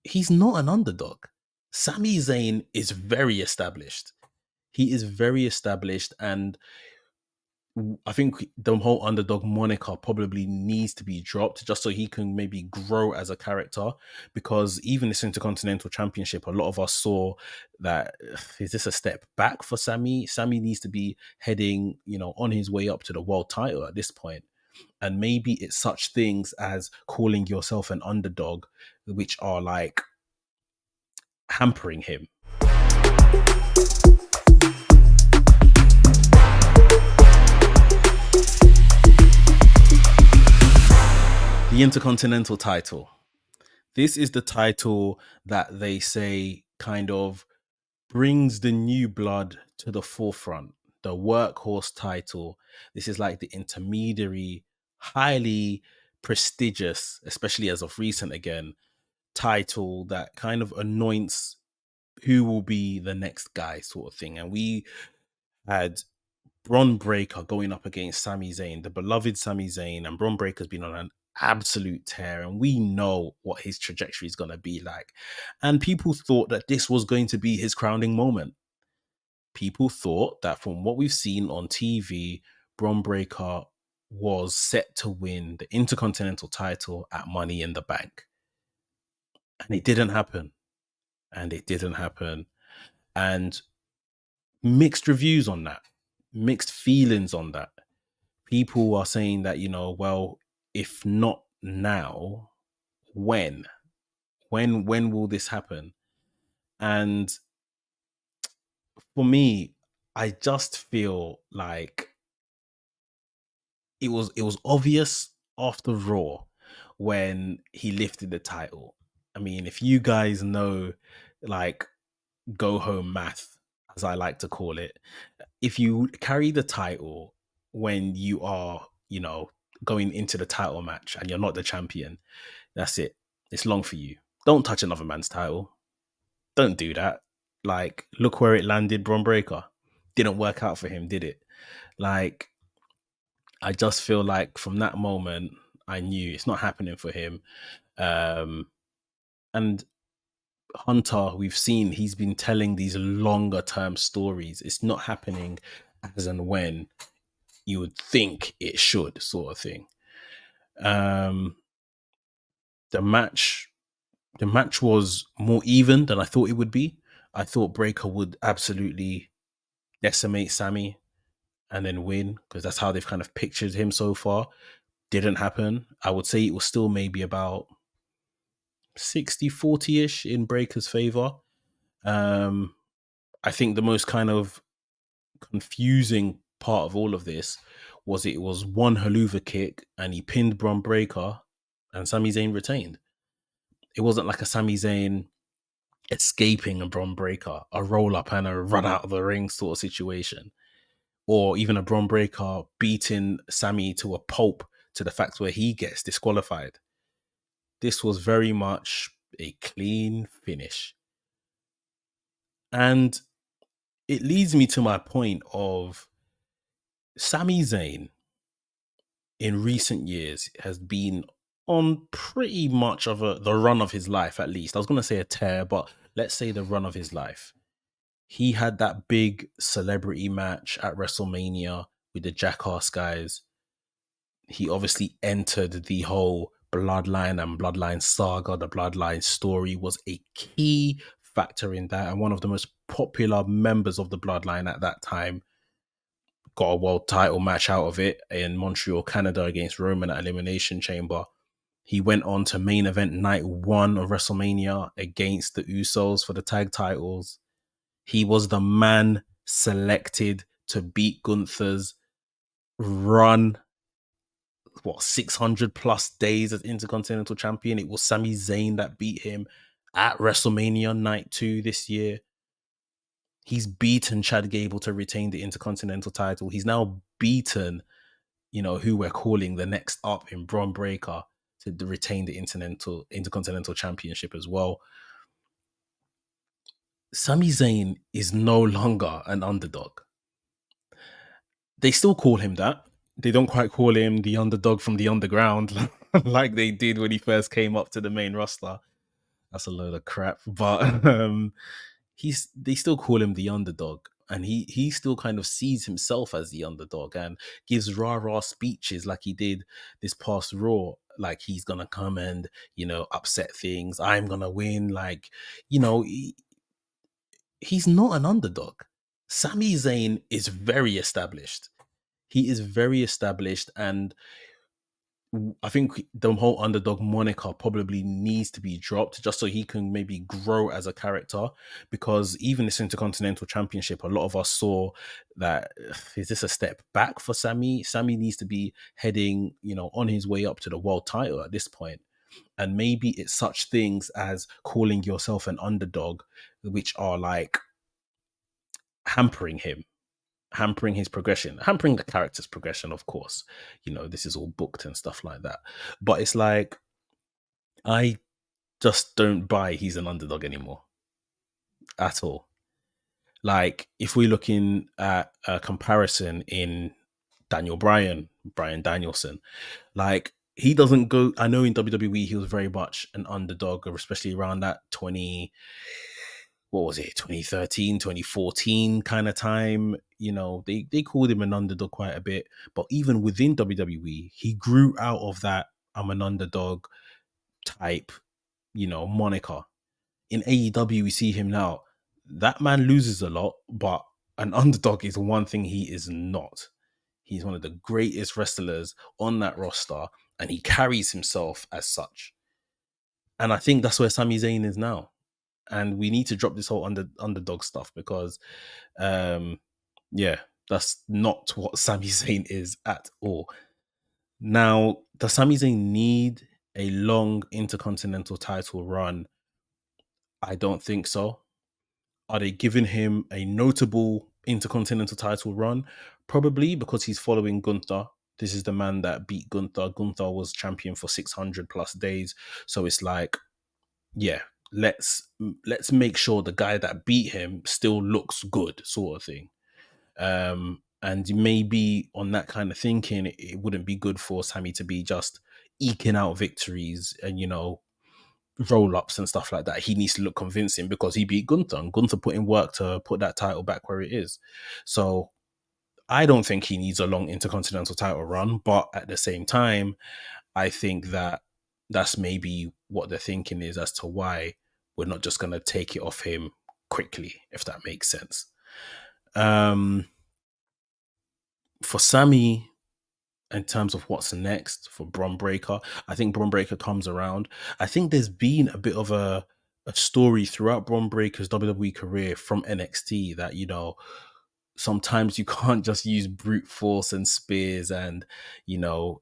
he's not an underdog. Sami Zayn is very established. He is very established, and I think the whole underdog moniker probably needs to be dropped just so he can maybe grow as a character. Because even this Intercontinental Championship, a lot of us saw that is this a step back for Sammy? Sammy needs to be heading, on his way up to the world title at this point. And maybe it's such things as calling yourself an underdog, which are like hampering him. The Intercontinental title. This is the title that they say kind of brings the new blood to the forefront. The workhorse title. This is like the intermediary, highly prestigious, especially as of recent again, title that kind of anoints who will be the next guy, sort of thing. And we had Bron Breakker going up against Sami Zayn, the beloved Sami Zayn, and Bron Breakker's been on an absolute tear, and we know what his trajectory is going to be like. And people thought that this was going to be his crowning moment. People thought that from what we've seen on TV, Bron Breakker was set to win the Intercontinental title at Money in the Bank. And it didn't happen. And mixed reviews on that, mixed feelings on that. People are saying that, well, if not now, when will this happen? And for me, I just feel like it was obvious after Raw when he lifted the title. I mean, if you guys know, like, go home math, as I like to call it, if you carry the title when you are, going into the title match and you're not the champion, that's it. It's long for you. Don't touch another man's title. Don't do that. Like, look where it landed Bron Breakker. Didn't work out for him, did it? Like, I just feel like from that moment, I knew it's not happening for him. And Hunter, we've seen he's been telling these longer term stories. It's not happening as and when you would think it should, sort of thing. The match was more even than I thought it would be. I thought Breakker would absolutely decimate Sammy and then win, because that's how they've kind of pictured him so far. Didn't happen. I would say it was still maybe about 60-40-ish in Breakker's favor. I think the most kind of confusing part of all of this was it was one haluva kick and he pinned Bron Breakker and Sami Zayn retained. It wasn't like a Sami Zayn escaping a Bron Breakker, a roll up and a run out of the ring sort of situation, or even a Bron Breakker beating Sami to a pulp to the fact where he gets disqualified. This was very much a clean finish. And it leads me to my point of Sami Zayn in recent years has been on pretty much of the run of his life, at least. I was going to say a tear, but let's say the run of his life. He had that big celebrity match at WrestleMania with the Jackass guys. He obviously entered the whole Bloodline and Bloodline saga. The Bloodline story was a key factor in that, and one of the most popular members of the Bloodline at that time got a world title match out of it in Montreal, Canada against Roman at Elimination Chamber. He went on to main event night 1 of WrestleMania against the Usos for the tag titles. He was the man selected to beat Gunther's run, 600 plus days as Intercontinental Champion. It was Sami Zayn that beat him at WrestleMania night 2 this year. He's beaten Chad Gable to retain the Intercontinental title. He's now beaten, who we're calling the next up in Bron Breakker to retain the Intercontinental Championship as well. Sami Zayn is no longer an underdog. They still call him that. They don't quite call him the underdog from the underground like they did when he first came up to the main roster. That's a load of crap. But they still call him the underdog. And he still kind of sees himself as the underdog and gives rah-rah speeches like he did this past Raw. Like he's gonna come and, upset things. I'm gonna win. Like, he's not an underdog. Sami Zayn is very established. He is very established, and I think the whole underdog moniker probably needs to be dropped just so he can maybe grow as a character. Because even this Intercontinental Championship, a lot of us saw that is this a step back for Sami? Sami needs to be heading, on his way up to the world title at this point. And maybe it's such things as calling yourself an underdog, which are like hampering him, hampering his progression, hampering the character's progression, of course. This is all booked and stuff like that. But it's like, I just don't buy he's an underdog anymore at all. Like, if we're looking at a comparison in Brian Danielson, like, he doesn't go. I know in WWE he was very much an underdog, especially around that 2013, 2014 kind of time. They called him an underdog quite a bit. But even within WWE, he grew out of that I'm an underdog type, moniker. In AEW, we see him now. That man loses a lot, but an underdog is one thing he is not. He's one of the greatest wrestlers on that roster, and he carries himself as such. And I think that's where Sami Zayn is now. And we need to drop this whole underdog stuff because, yeah, that's not what Sami Zayn is at all. Now, does Sami Zayn need a long Intercontinental title run? I don't think so. Are they giving him a notable Intercontinental title run? Probably, because he's following Gunther. This is the man that beat Gunther. Gunther was champion for 600 plus days. So it's like, yeah, let's make sure the guy that beat him still looks good, sort of thing. And maybe on that kind of thinking, it wouldn't be good for Sami to be just eking out victories and, roll ups and stuff like that. He needs to look convincing because he beat Gunther, and Gunther put in work to put that title back where it is. So I don't think he needs a long Intercontinental title run, but at the same time, I think that that's maybe what the thinking is as to why we're not just going to take it off him quickly, if that makes sense. For Sami, in terms of what's next for Bron Breakker, I think Bron Breakker comes around. I think there's been a bit of a story throughout Bron Breakker's WWE career from NXT that, sometimes you can't just use brute force and spears and, your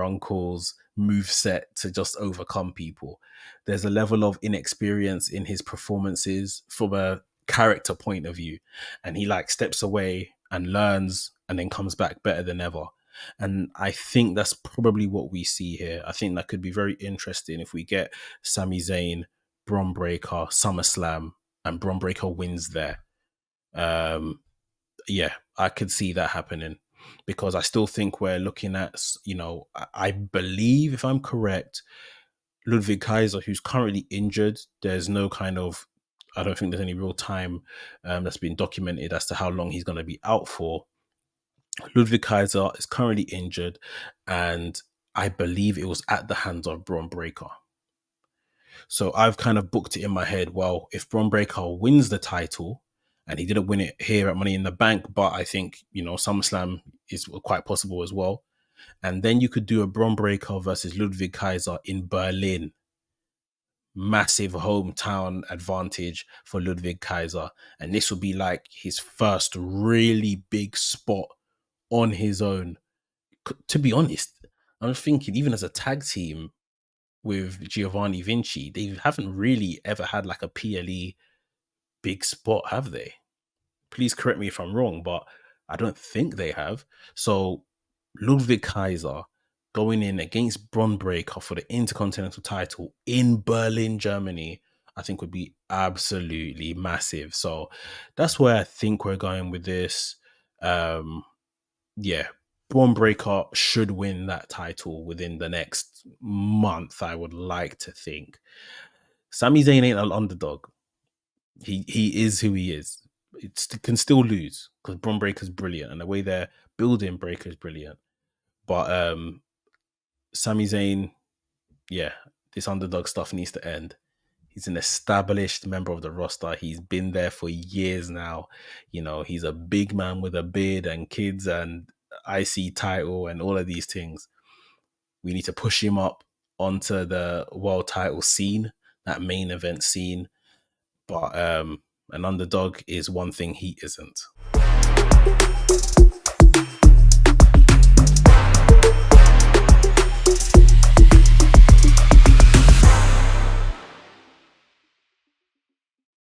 uncle's move set to just overcome people. There's a level of inexperience in his performances from a character point of view, and he like steps away and learns and then comes back better than ever. And I think that's probably what we see here. I think that could be very interesting if we get Sami Zayn, Bron Breakker, SummerSlam, and Bron Breakker wins there. Yeah, I could see that happening, because I still think we're looking at, I believe, if I'm correct, Ludwig Kaiser, who's currently injured. There's no kind of, I don't think there's any real time that's been documented as to how long he's going to be out for. Ludwig Kaiser is currently injured, and I believe it was at the hands of Bron Breakker. So I've kind of booked it in my head. Well, if Bron Breakker wins the title, and he didn't win it here at Money in the Bank, but I think, SummerSlam is quite possible as well. And then you could do a Bron Breakker versus Ludwig Kaiser in Berlin. Massive hometown advantage for Ludwig Kaiser. And this will be like his first really big spot on his own. To be honest, I'm thinking, even as a tag team with Giovanni Vinci, they haven't really ever had like a PLE big spot, have they? Please correct me if I'm wrong, but I don't think they have. So Ludwig Kaiser going in against Bron Breakker for the Intercontinental title in Berlin, Germany, I think would be absolutely massive. So that's where I think we're going with this. Yeah, Bron Breakker should win that title within the next month, I would like to think. Sami Zayn ain't an underdog. He is who he is. It can still lose because Bron Breakker's brilliant and the way they're building Breakker is brilliant. But Sami Zayn, yeah, this underdog stuff needs to end. He's an established member of the roster. He's been there for years now. You know, he's a big man with a beard and kids and IC title and all of these things. We need to push him up onto the world title scene, that main event scene. But an underdog is one thing he isn't.